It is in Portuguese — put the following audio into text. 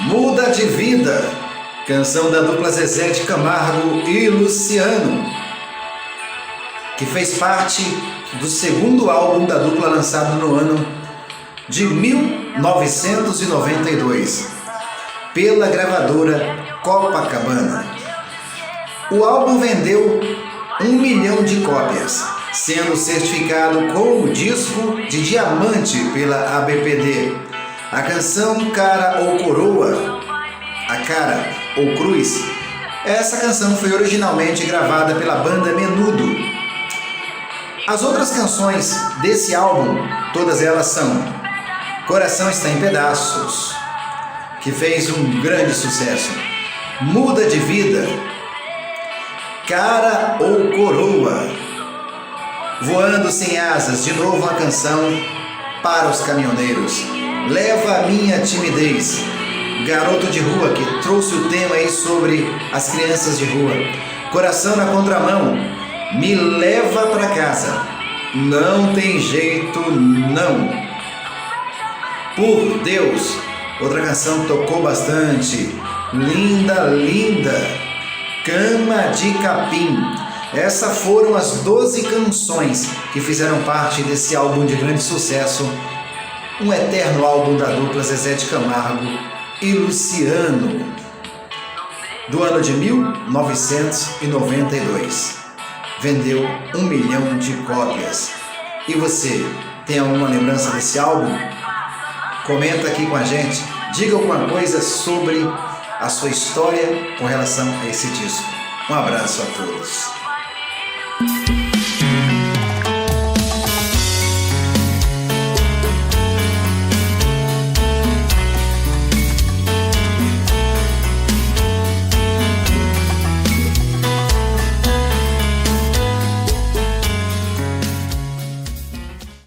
Muda de Vida, canção da dupla Zezé de Camargo e Luciano, que fez parte do segundo álbum da dupla lançado no ano de 1992, pela gravadora Copacabana. O álbum vendeu 1 milhão de cópias, sendo certificado como disco de diamante pela ABPD. A canção Cara ou Coroa, a Cara ou Cruz, essa canção foi originalmente gravada pela banda Menudo. As outras canções desse álbum, todas elas são Coração Está em Pedaços, que fez um grande sucesso, Muda de Vida, Cara ou Coroa, Voando Sem Asas, de novo uma canção para os caminhoneiros, Leva a Minha Timidez, Garoto de Rua, que trouxe o tema aí sobre as crianças de rua, Coração na Contramão, Me Leva Pra Casa, Não Tem Jeito Não, Por Deus, outra canção que tocou bastante, Linda Linda, Cama de Capim. Essas foram as 12 canções que fizeram parte desse álbum de grande sucesso, um eterno álbum da dupla Zezé de Camargo e Luciano, do ano de 1992. Vendeu 1 milhão de cópias. E você, tem alguma lembrança desse álbum? Comenta aqui com a gente, diga alguma coisa sobre a sua história com relação a esse disco. Um abraço a todos.